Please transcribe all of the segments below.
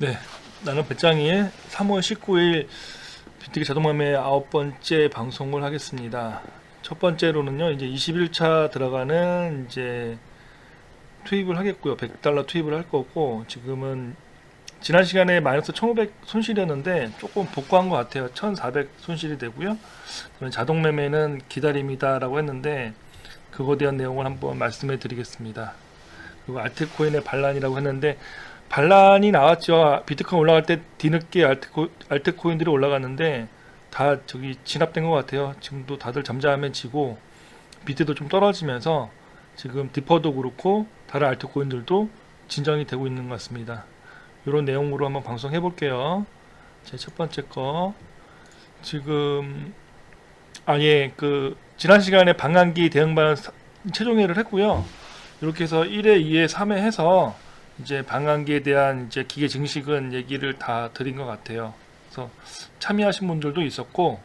네, 나는 배짱이의 3월 19일 비트기 자동매매 9번째 방송을 하겠습니다. 첫 번째로는요, 이제 21차 들어가는 이제 투입을 하겠고요. 100달러 투입을 할 거고, 지금은 지난 시간에 마이너스 1500 손실이었는데 조금 복구한 것 같아요. 1400 손실이 되고요. 그러면 자동매매는 기다림이다라고 했는데, 그거에 대한 내용을 한번 말씀해 드리겠습니다. 그리고 알트코인의 반란이라고 했는데 반란이 나왔죠. 비트코인 올라갈 때 뒤늦게 알트코인들이 올라갔는데 다 저기 진압된 것 같아요. 지금도 다들 잠잠해 지고 비트도 좀 떨어지면서 지금 디퍼도 그렇고 다른 알트코인들도 진정이 되고 있는 것 같습니다. 이런 내용으로 한번 방송해 볼게요. 제 첫 번째 거 지금 그 지난 시간에 방한기 대응반 최종회를 했고요. 이렇게 해서 1회, 2회, 3회 해서 이제 방한기에 대한 이제 기계 증식은 얘기를 다 드린 것 같아요. 그래서 참여하신 분들도 있었고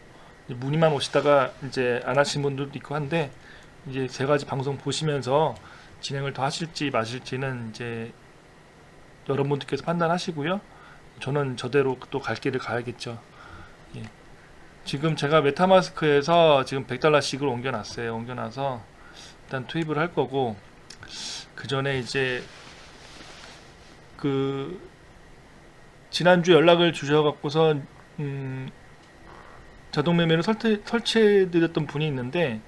문의만 오시다가 이제 안 하신 분들도 있고 한데 이제 세 가지 방송 보시면서 진행을 더 하실지 마실지는 이제 여러분들께서 판단하시고요. 저는 저대로 또 갈 길을 가야겠죠. 예. 지금 제가 메타마스크에서 지금 100달러씩을 옮겨놨어요. 옮겨놔서 일단 투입을 할 거고 그 전에 이제 그 지난주 연락을 주셔갖고서 자동 매매를 설치해드렸던 분이 있는데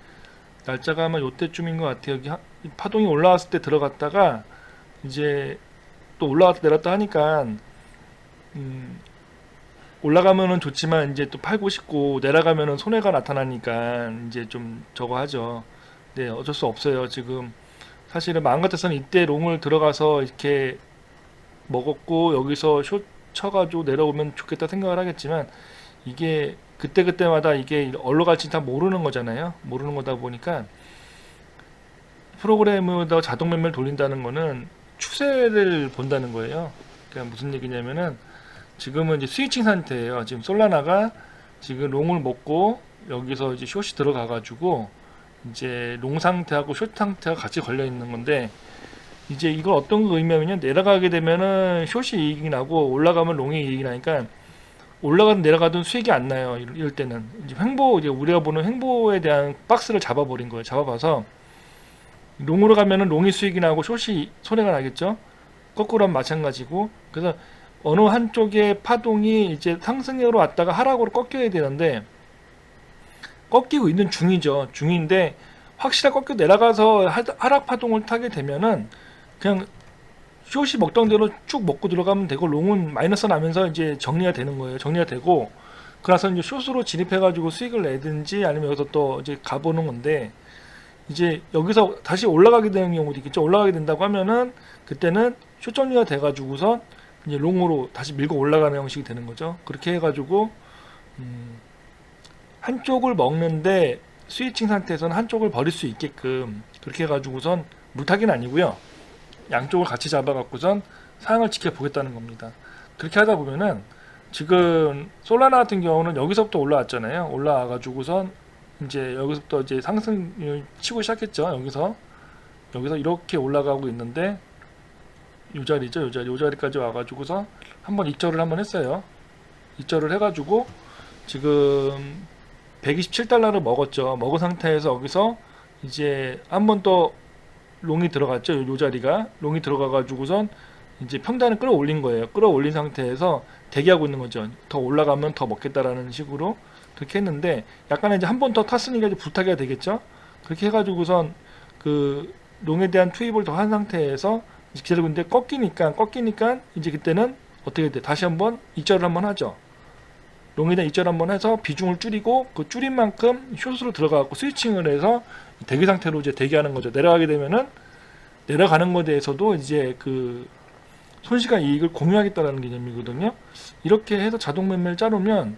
날짜가 아마 요때쯤인 것 같아요. 여기 파동이 올라왔을 때 들어갔다가 이제 또 올라갔다 내렸다 하니까 올라가면은 좋지만 이제 또 팔고 싶고 내려가면은 손해가 나타나니까 이제 좀 저거 하죠. 네, 어쩔 수 없어요. 지금 사실은 마음 같아서는 이때 롱을 들어가서 이렇게 먹었고 여기서 숏 쳐가지고 내려오면 좋겠다 생각을 하겠지만 이게 그때그때마다 이게 얼로 갈지 다 모르는 거잖아요. 모르는 거다 보니까 프로그램에다 자동 매매를 돌린다는 거는 추세를 본다는 거예요. 그러니까 무슨 얘기냐면은 지금은 이제 스위칭 상태예요. 지금 솔라나가 지금 롱을 먹고 여기서 이제 숏이 들어가가지고 이제 롱 상태하고 숏 상태가 같이 걸려 있는 건데 이제 이걸 어떤 거 의미하면요. 내려가게 되면은 숏이 이익이 나고 올라가면 롱이 이익이 나니까 올라가든 내려가든 수익이 안 나요. 이럴 때는 이제 횡보 이제 우리가 보는 횡보에 대한 박스를 잡아버린 거예요. 잡아봐서 롱으로 가면은 롱이 수익이 나고 숏이 손해가 나겠죠. 거꾸로 하면 마찬가지고 그래서 어느 한쪽의 파동이 이제 상승으로 왔다가 하락으로 꺾여야 되는데 꺾이고 있는 중이죠. 중인데 확실하게 꺾여 내려가서 하락 파동을 타게 되면은 그냥 숏이 먹던 대로 쭉 먹고 들어가면 되고 롱은 마이너스 나면서 이제 정리가 되는 거예요. 정리가 되고 그래서 이제 숏으로 진입해가지고 수익을 내든지 아니면 여기서 또 이제 가보는 건데 이제 여기서 다시 올라가게 되는 경우도 있겠죠. 올라가게 된다고 하면은 그때는 숏 정리가 돼가지고서 이제 롱으로 다시 밀고 올라가는 형식이 되는 거죠. 그렇게 해가지고 한쪽을 먹는데 스위칭 상태에서는 한쪽을 버릴 수 있게끔 그렇게 해가지고선 물타기는 아니고요. 양쪽을 같이 잡아갖고선 상황을 지켜보겠다는 겁니다. 그렇게 하다 보면은 지금 솔라나 같은 경우는 여기서부터 올라왔잖아요. 올라와가지고선 이제 여기서부터 이제 상승을 치고 시작했죠. 여기서 이렇게 올라가고 있는데 요 자리죠. 요 자리까지 와가지고서 한번 입절을 한번 했어요. 입절을 해가지고 지금 127달러를 먹었죠. 먹은 상태에서 여기서 이제 한번 더 롱이 들어갔죠. 요 자리가 롱이 들어가가지고선 이제 평단을 끌어올린 거예요. 끌어올린 상태에서 대기하고 있는 거죠. 더 올라가면 더 먹겠다라는 식으로 그렇게 했는데 약간 이제 한 번 더 탔으니까 이제 불타기가 되겠죠. 그렇게 해가지고선 그 롱에 대한 투입을 더 한 상태에서 기다리고 있는데 꺾이니까 이제 그때는 어떻게 돼? 다시 한번 입절을 한번 하죠. 롱에 대한 입절 한번 해서 비중을 줄이고 그 줄인 만큼 숏으로 들어가고 스위칭을 해서 대기 상태로 이제 대기하는 거죠. 내려가게 되면은 내려가는 것에 대해서도 이제 그 손실과 이익을 공유하겠다라는 개념이거든요. 이렇게 해서 자동 매매를 짜놓으면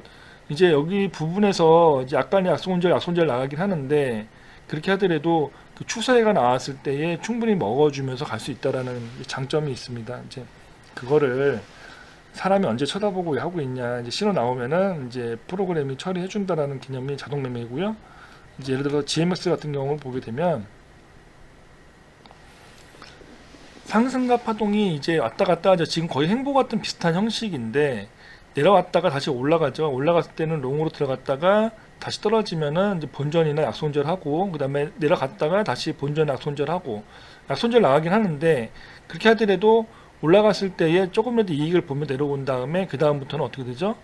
이제 여기 부분에서 이제 약간의 약손절 나가긴 하는데 그렇게 하더라도 그 추세가 나왔을 때에 충분히 먹어주면서 갈 수 있다라는 장점이 있습니다. 이제 그거를 사람이 언제 쳐다보고 하고 있냐 이제 신호 나오면은 이제 프로그램이 처리해 준다라는 개념이 자동 매매이고요. 이제 예를 들어 GMX 같은 경우를 보게 되면 상승과 파동이 이제 왔다 갔다 하죠. 지금 거의 행보 같은 비슷한 형식인데 내려왔다가 다시 올라가죠. 올라갔을 때는 롱으로 들어갔다가 다시 떨어지면은 이제 본전이나 약손절하고, 그 다음에 내려갔다가 다시 본전 약손절하고, 약손절 나가긴 하는데 그렇게 하더라도 올라갔을 때에 조금이라도 이익을 보면 내려온 다음에 그 다음부터는 어떻게 되죠?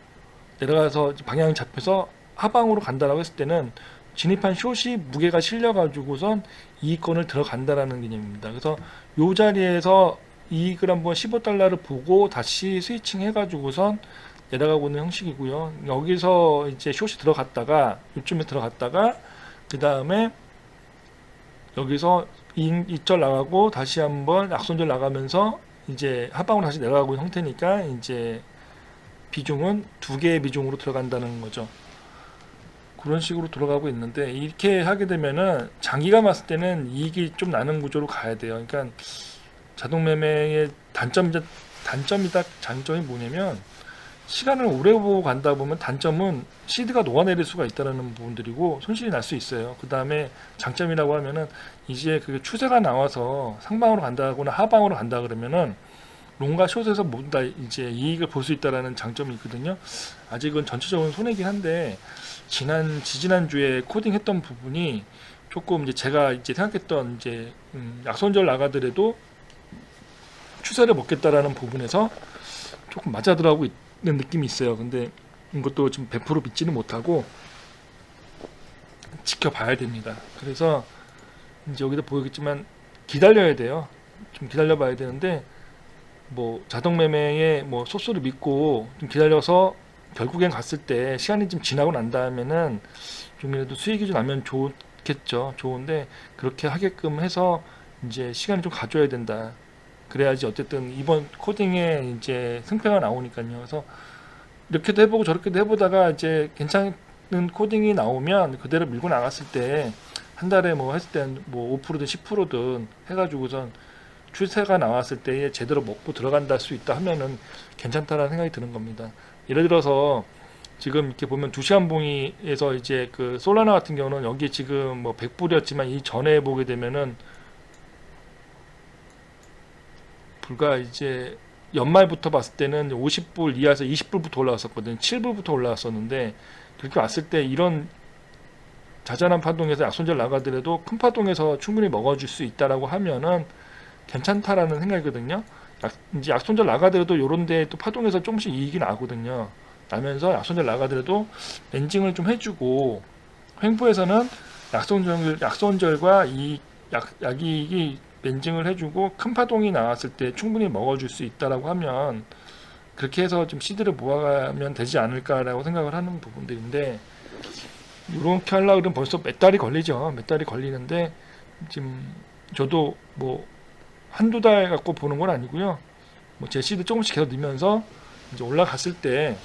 내려가서 방향이 잡혀서 하방으로 간다라고 했을 때는 진입한 숏이 무게가 실려가지고선 이익권을 들어간다라는 개념입니다. 그래서 요 자리에서 이익을 한번 15달러를 보고 다시 스위칭 해가지고선 내려가고 있는 형식이고요. 여기서 이제 숏이 들어갔다가 이쯤에 들어갔다가 그 다음에 여기서 이익절 나가고 다시 한번 약손절 나가면서 이제 하방으로 다시 내려가고 있는 형태니까 이제 비중은 두 개의 비중으로 들어간다는 거죠. 그런 식으로 돌아가고 있는데 이렇게 하게 되면은 장기가 봤을 때는 이익이 좀 나는 구조로 가야 돼요. 그러니까 자동 매매의 단점이다 장점이 뭐냐면 시간을 오래 보고 간다 보면 단점은 시드가 녹아내릴 수가 있다는 부분들이고 손실이 날 수 있어요. 그 다음에 장점이라고 하면은 이제 그 추세가 나와서 상방으로 간다거나 하방으로 간다 그러면은 롱과 숏에서 모두 다 이제 이익을 볼 수 있다라는 장점이 있거든요. 아직은 전체적으로 손해긴 한데 지지난주에 코딩했던 부분이 조금 이제 제가 이제 생각했던 이제 약손절 나가더라도 추세를 먹겠다라는 부분에서 조금 맞아 들어가고 있는 느낌이 있어요. 근데 이것도 지금 100% 믿지는 못하고 지켜봐야 됩니다. 그래서 이제 여기다 보이겠지만 기다려야 돼요. 좀 기다려 봐야 되는데 뭐 자동 매매의 뭐 소스를 믿고 좀 기다려서 결국엔 갔을 때 시간이 좀 지나고 난 다음에는 좀이라도 수익이 좀 나면 좋겠죠. 좋은데 그렇게 하게끔 해서 이제 시간을 좀 가져야 된다. 그래야지 어쨌든 이번 코딩에 이제 승패가 나오니까요. 그래서 이렇게도 해보고 저렇게도 해보다가 이제 괜찮은 코딩이 나오면 그대로 밀고 나갔을 때 한 달에 뭐 했을 때 뭐 5%든 10%든 해가지고선 추세가 나왔을 때에 제대로 먹고 들어간다 수 있다 하면은 괜찮다라는 생각이 드는 겁니다. 예를 들어서 지금 이렇게 보면 2시간 봉이에서 이제 그 솔라나 같은 경우는 여기 지금 뭐 100불이었지만 이 전에 보게 되면은 불과 이제 연말부터 봤을 때는 50불 이하에서 20불부터 올라왔었거든요. 7불부터 올라왔었는데 그렇게 왔을 때 이런 자잘한 파동에서 약손절 나가더라도 큰 파동에서 충분히 먹어줄 수 있다라고 하면은 괜찮다라는 생각이거든요. 이제 약손절 나가더라도 요런데 또 파동에서 조금씩 이익이 나거든요. 나면서 약손절 나가더라도 렌징을 좀 해주고 횡보에서는 약손절과 이 약이익이 렌징을 해주고 큰 파동이 나왔을 때 충분히 먹어줄 수 있다라고 하면 그렇게 해서 좀 시드를 모아가면 되지 않을까라고 생각을 하는 부분들인데 이렇게 하려고 그러면 벌써 몇 달이 걸리죠. 몇 달이 걸리는데 지금 저도 뭐 한두 달 갖고 보는 건 아니고요. 뭐 제 시드 조금씩 계속 넣으면서 이제 올라갔을 때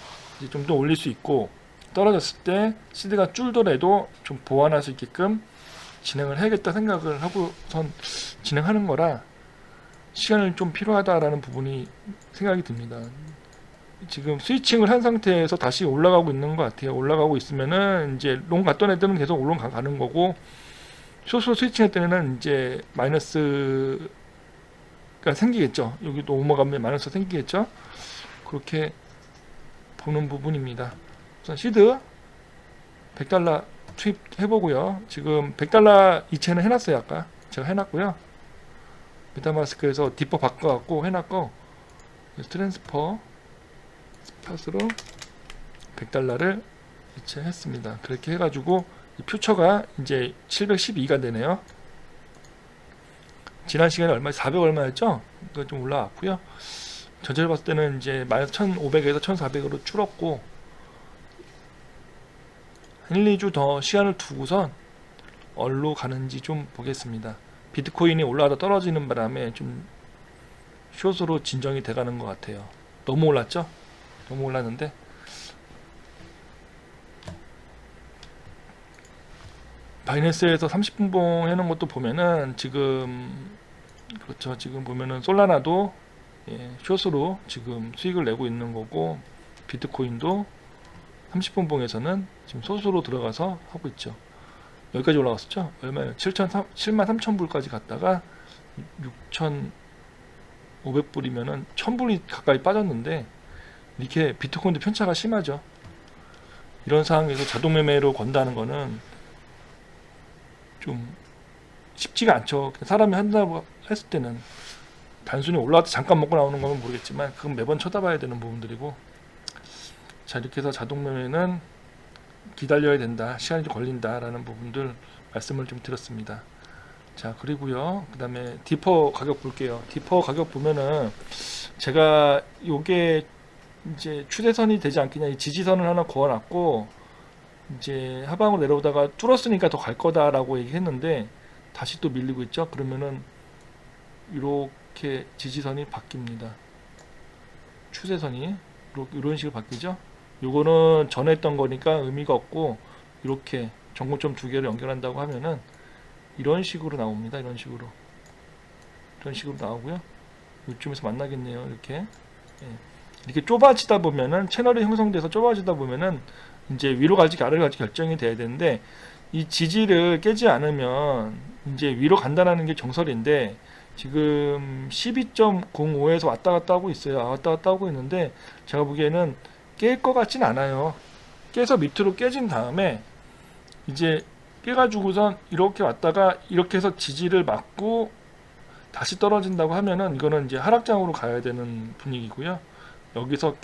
좀 더 올릴 수 있고 떨어졌을 때 시드가 줄더라도 좀 보완할 수 있게끔 진행을 해야겠다 생각을 하고선 진행하는 거라 시간을 좀 필요하다라는 부분이 생각이 듭니다. 지금 스위칭을 한 상태에서 다시 올라가고 있는 것 같아요. 올라가고 있으면은 이제 롱 갔던 애들은 계속 올라가는 거고 숏으로 스위칭할 때는 이제 마이너스가 생기겠죠. 여기도 넘어가면 마이너스 생기겠죠. 그렇게 보는 부분입니다. 우선 시드 100달러 투입해보고요. 지금 100달러 이체는 해놨어요. 아까 제가 해놨고요. 메타마스크에서 디퍼 바꿔갖고 해놨고 트랜스퍼 스팟으로 100달러를 이체했습니다. 그렇게 해가지고 이 퓨처가 이제 712가 되네요. 지난 시간에 얼마 400 얼마였죠? 이거 좀 올라왔고요. 전체를 봤을 때는 이제 마이너스 1500에서 1400으로 줄었고 한 1, 2주 더 시간을 두고선 얼로 가는지 좀 보겠습니다. 비트코인이 올라가다 떨어지는 바람에 좀 숏으로 진정이 돼가는 것 같아요. 너무 올랐죠? 너무 올랐는데 바이낸스에서 30분봉 해놓은 것도 보면은 지금 그렇죠. 지금 보면은 솔라나도 숏으로 지금 수익을 내고 있는 거고 비트코인도 30분봉에서는 지금 숏으로 들어가서 하고 있죠. 여기까지 올라갔었죠. 얼마예요? 73,000불까지 갔다가 6,000 500불이면은 1000불이 가까이 빠졌는데 이렇게 비트코인도 편차가 심하죠. 이런 상황에서 자동 매매로 건다는 거는 좀 쉽지가 않죠. 사람이 한다고 했을 때는 단순히 올라왔다 잠깐 먹고 나오는 거면 모르겠지만 그건 매번 쳐다봐야 되는 부분들이고, 자 이렇게 해서 자동 매매는 기다려야 된다, 시간이 좀 걸린다라는 부분들 말씀을 좀 드렸습니다. 자 그리고요, 그 다음에 디퍼 가격 볼게요. 디퍼 가격 보면은 제가 요게 이제 추세선이 되지 않겠냐, 이 지지선을 하나 그어놨고 이제 하방으로 내려오다가 뚫었으니까 더 갈 거다라고 얘기했는데 다시 또 밀리고 있죠. 그러면은 이렇게 지지선이 바뀝니다. 추세선이 이런 식으로 바뀌죠. 요거는 전에 했던 거니까 의미가 없고, 이렇게 정고점 두 개를 연결한다고 하면은 이런 식으로 나옵니다. 이런 식으로 나오고요. 이쯤에서 만나겠네요. 이렇게 이렇게 좁아지다 보면은, 채널이 형성돼서 좁아지다 보면은 이제 위로 갈지 아래로 갈지 결정이 돼야 되는데, 이 지지를 깨지 않으면 이제 위로 간다는 게 정설인데 지금 12.05에서 왔다 갔다 하고 있어요. 왔다 갔다 하고 있는데 제가 보기에는 깰 것 같진 않아요. 깨서 밑으로 깨진 다음에 이제 깨가지고선 이렇게 왔다가 이렇게 해서 지지를 맞고 다시 떨어진다고 하면은 이거는 이제 하락장으로 가야 되는 분위기고요. 여기서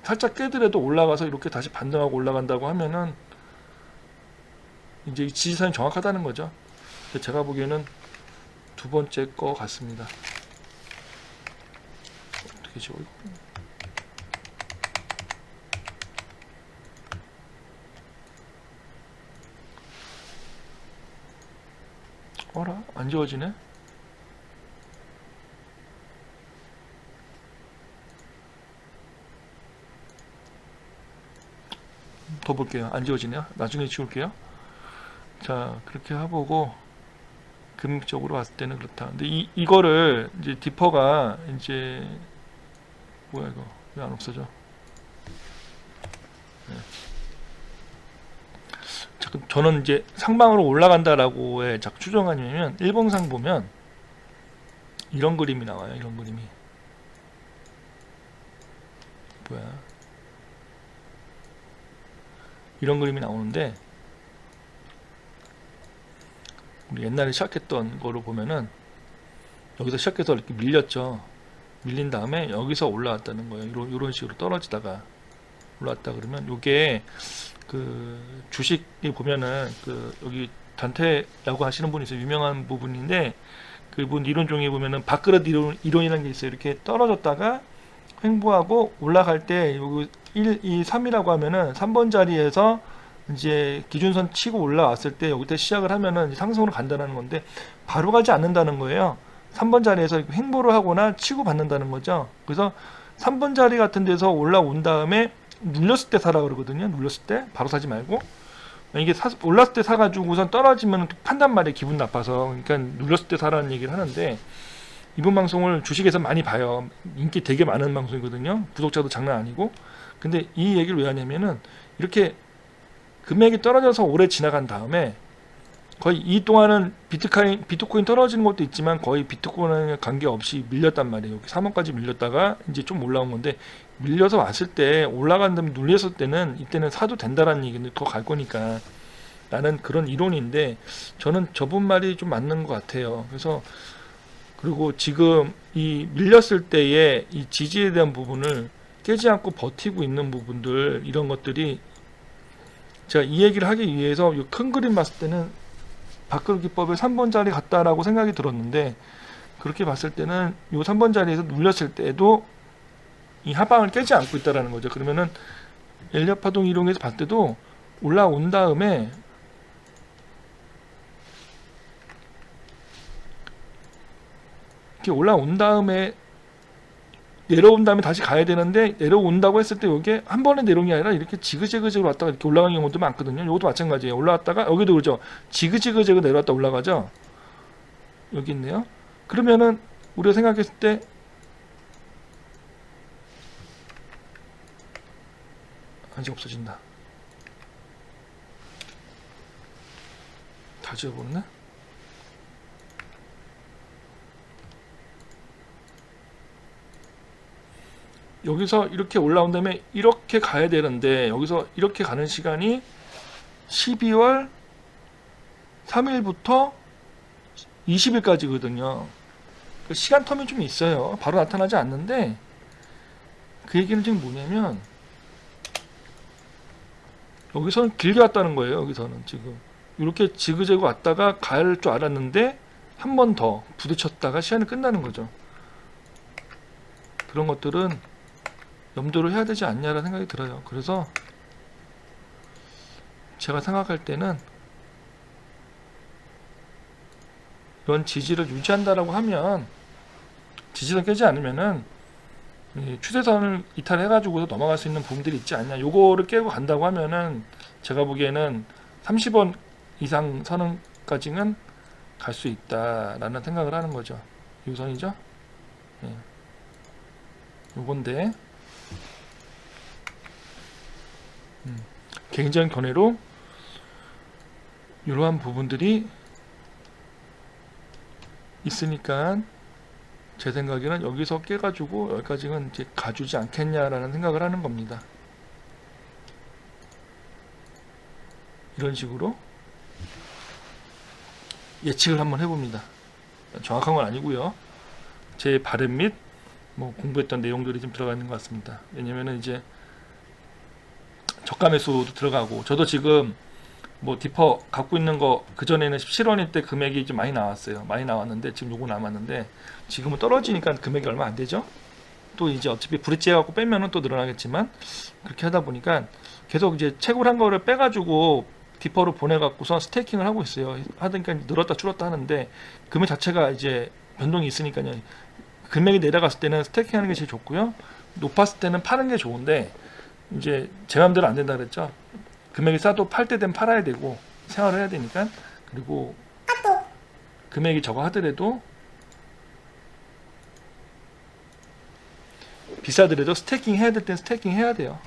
살짝 깨더라도 올라가서 이렇게 다시 반등하고 올라간다고 하면은 이제 지지선이 정확하다는 거죠. 제가 보기에는 두 번째 거 같습니다. 어떻게 지워? 어라? 안 지워지네? 더 볼게요. 안 지워지네요. 나중에 지울게요. 자, 그렇게 해보고 금액적으로 봤을 때는 그렇다. 근데 이거를 이제 디퍼가 이제 뭐야 이거 왜 안 없어져? 네. 자, 그럼 저는 이제 상방으로 올라간다라고의 추정하냐면 일봉상 보면 이런 그림이 나와요. 이런 그림이 뭐야? 이런 그림이 나오는데, 우리 옛날에 시작했던 거로 보면은 여기서 시작해서 이렇게 밀렸죠. 밀린 다음에 여기서 올라왔다는 거예요. 이런 식으로 떨어지다가 올라왔다 그러면 요게 그 주식이 보면은 그 여기 단테라고 하시는 분이 있어요. 유명한 부분인데 그분 이론 종이에 보면은 밥그릇 이론이라는 게 있어요. 이렇게 떨어졌다가 횡보하고 올라갈 때 요거 1, 2, 3이라고 하면은 3번 자리에서 이제 기준선 치고 올라왔을 때 여기서 시작을 하면은 상승으로 간다는 건데 바로 가지 않는다는 거예요. 3번 자리에서 횡보를 하거나 치고 받는다는 거죠. 그래서 3번 자리 같은 데서 올라온 다음에 눌렸을 때 사라 그러거든요. 눌렸을 때 바로 사지 말고, 이게 올랐을 때 사가지고 우선 떨어지면 판단 말이에요. 기분 나빠서. 그러니까 눌렸을 때 사라는 얘기를 하는데, 이번 방송을 주식에서 많이 봐요. 인기 되게 많은 방송이거든요. 구독자도 장난 아니고. 근데 이 얘기를 왜 하냐면은 이렇게 금액이 떨어져서 오래 지나간 다음에 거의 이 동안은 비트코인 떨어지는 것도 있지만 거의 비트코인에 관계없이 밀렸단 말이에요. 여기 3원까지 밀렸다가 이제 좀 올라온 건데, 밀려서 왔을 때 올라간 다음에 눌렸을 때는 이때는 사도 된다라는 얘기는 더 갈 거니까 라는 그런 이론인데, 저는 저분 말이 좀 맞는 것 같아요. 그래서 그리고 지금 이 밀렸을 때의 이 지지에 대한 부분을 깨지 않고 버티고 있는 부분들, 이런 것들이 제가 이 얘기를 하기 위해서 이 큰 그림 봤을 때는 밥그릇 기법의 3번 자리 같다라고 생각이 들었는데, 그렇게 봤을 때는 이 3번 자리에서 눌렸을 때도 이 하방을 깨지 않고 있다라는 거죠. 그러면은 엘리엇 파동 이론에서 봤을 때도 올라온 다음에 이렇게 올라온 다음에 내려온 다음에 다시 가야 되는데, 내려온다고 했을 때 이게 한 번에 내려온 게 아니라 이렇게 지그재그재그 왔다가 이렇게 올라가는 경우도 많거든요. 이것도 마찬가지예요. 올라왔다가 여기도 그렇죠. 지그재그재그 내려왔다 올라가죠. 여기 있네요. 그러면은 우리가 생각했을 때 아직 없어진다. 다 지워버렸네. 여기서 이렇게 올라온 다음에 이렇게 가야 되는데 여기서 이렇게 가는 시간이 12월 3일부터 20일까지거든요. 시간 텀이 좀 있어요. 바로 나타나지 않는데 그 얘기는 지금 뭐냐면 여기서는 길게 왔다는 거예요. 여기서는 지금 이렇게 지그재그 왔다가 갈 줄 알았는데 한 번 더 부딪혔다가 시간이 끝나는 거죠. 그런 것들은 염두를 해야 되지 않냐라는 생각이 들어요. 그래서 제가 생각할 때는 이런 지지를 유지한다라고 하면 지지를 깨지 않으면은 추세선을 이탈해가지고 넘어갈 수 있는 부분들이 있지 않냐. 요거를 깨고 간다고 하면은 제가 보기에는 30원 이상 선언까지는 갈 수 있다라는 생각을 하는 거죠. 이 우선이죠. 예. 요건데 개인적인 견해로 이러한 부분들이 있으니까 제 생각에는 여기서 깨가지고 여기까지는 이제 가주지 않겠냐라는 생각을 하는 겁니다. 이런 식으로 예측을 한번 해봅니다. 정확한 건 아니고요. 제 발음 및 뭐 공부했던 내용들이 좀 들어가 있는 것 같습니다. 왜냐면은 이제 저가 매수도 들어가고 저도 지금 뭐 디퍼 갖고 있는 거 그전에는 17원일 때 금액이 좀 많이 나왔어요. 많이 나왔는데 지금 요거 남았는데 지금은 떨어지니까 금액이 얼마 안 되죠. 또 이제 어차피 브릿지 해갖고 빼면은 또 늘어나겠지만 그렇게 하다 보니까 계속 이제 채굴한 거를 빼가지고 디퍼로 보내갖고서 스테이킹을 하고 있어요. 하니까 늘었다 줄었다 하는데 금액 자체가 이제 변동이 있으니까요. 금액이 내려갔을 때는 스테이킹 하는 게 제일 좋고요. 높았을 때는 파는 게 좋은데 이제 제 마음대로 안 된다 그랬죠. 금액이 싸도 팔 때 되면 팔아야 되고 생활을 해야 되니까. 그리고 금액이 적어 하더라도 비싸더라도 스테이킹 해야 될 땐 스테이킹 해야 돼요.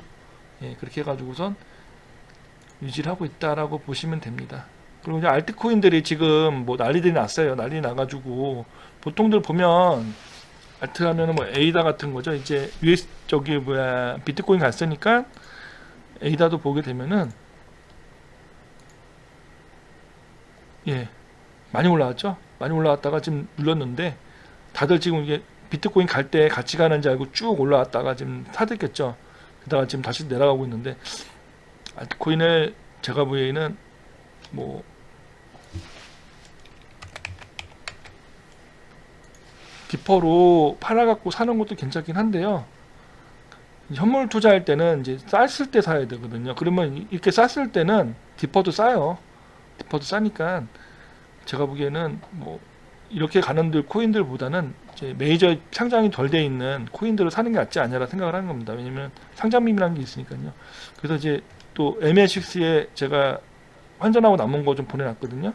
예, 그렇게 해가지고선 유지를 하고 있다라고 보시면 됩니다. 그리고 이제 알트코인들이 지금 뭐 난리들이 났어요. 난리 나가지고 보통들 보면 알트 하면은 뭐 에이다 같은 거죠. 이제 US 저기 뭐야 비트코인 갔으니까 에이다도 보게 되면은 예 많이 올라왔죠. 많이 올라왔다가 지금 눌렀는데 다들 지금 이게 비트코인 갈 때 같이 가는 줄 알고 쭉 올라왔다가 지금 사들겠죠. 그러다가 지금 다시 내려가고 있는데 알트코인을 제가 보기에는 뭐 디퍼로 팔아갖고 사는 것도 괜찮긴 한데요. 현물 투자할 때는 이제 쌌을 때 사야 되거든요. 그러면 이렇게 쌌을 때는 디퍼도 싸요. 디퍼도 싸니까 제가 보기에는 뭐 이렇게 가는 코인들보다는 이제 메이저 상장이 덜 돼 있는 코인들을 사는 게 낫지 않냐라 생각을 하는 겁니다. 왜냐면 상장미이라는 게 있으니까요. 그래서 이제 또 MA6에 제가 환전하고 남은 거 좀 보내놨거든요.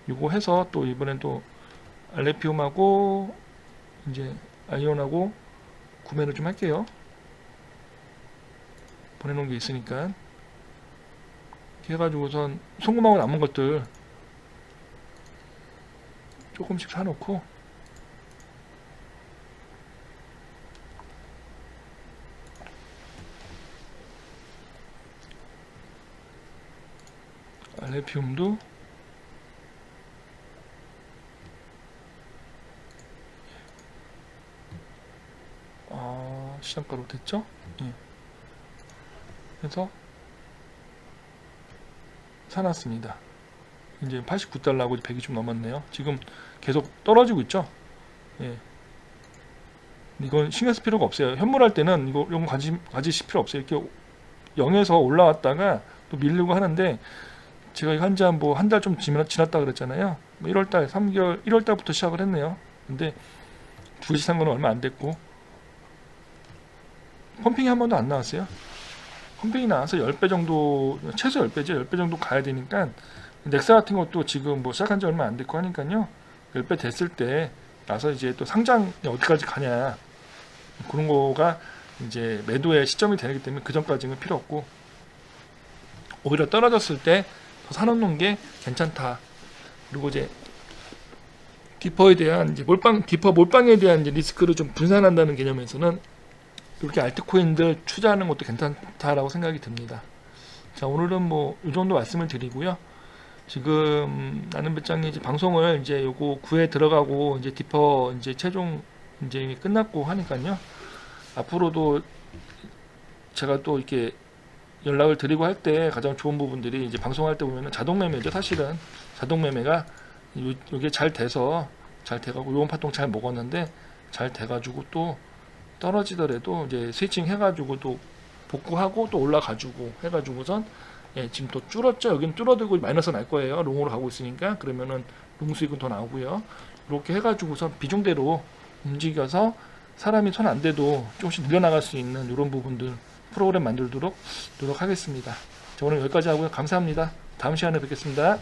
이거 해서 또 이번엔 또 알레피움하고 이제 아이온하고 구매를 좀 할게요. 보내놓은 게 있으니까 이렇게 해가지고선 송금하고 남은 것들 조금씩 사놓고 알레피움도 시장가로 됐죠? 예. 그래서 사놨습니다. 이제 89달러하고 100이 좀 넘었네요. 지금 계속 떨어지고 있죠? 예. 이건 신경 쓸 필요가 없어요. 현물할 때는 이런 거 가지실 필요 없어요. 이렇게 0에서 올라왔다가 또 밀리고 하는데 제가 한지 한 달 좀 지났다 그랬잖아요. 1월달, 3개월, 1월달부터 시작을 했네요. 근데 두 개씩 산 거는 얼마 안 됐고 펌핑이 한 번도 안 나왔어요. 펌핑이 나와서 10배 정도, 최소 10배죠. 10배 정도 가야 되니까 넥사 같은 것도 지금 뭐 시작한 지 얼마 안 됐고 하니까요. 10배 됐을 때 나서 이제 또 상장이 어디까지 가냐 그런 거가 이제 매도의 시점이 되기 때문에 그 전까지는 필요 없고 오히려 떨어졌을 때 더 사놓는 게 괜찮다. 그리고 이제 디퍼에 대한 이제 디퍼 몰빵에 대한 이제 리스크를 좀 분산한다는 개념에서는 이렇게 알트코인들 투자하는 것도 괜찮다라고 생각이 듭니다. 자, 오늘은 뭐 이 정도 말씀을 드리고요. 지금 나는 배짱이 이제 방송을 이제 요거 9회 들어가고 이제 디퍼 이제 최종 이제 끝났고 하니까요. 앞으로도 제가 또 이렇게 연락을 드리고 할 때 가장 좋은 부분들이 이제 방송할 때 보면은 자동 매매죠. 사실은 자동 매매가 요게 잘 돼서 잘 돼가고 요원 파동 잘 먹었는데 잘 돼가지고 또 떨어지더라도 이제 스위칭 해가지고 또 복구하고 또 올라가지고 해가지고선 예, 지금 또 줄었죠. 여기는 줄어들고 마이너스 날 거예요. 롱으로 가고 있으니까 그러면은 롱 수익은 더 나오고요. 이렇게 해가지고선 비중대로 움직여서 사람이 손 안 대도 조금씩 늘려나갈 수 있는 이런 부분들 프로그램 만들도록 노력하겠습니다. 자, 오늘 여기까지 하고요. 감사합니다. 다음 시간에 뵙겠습니다.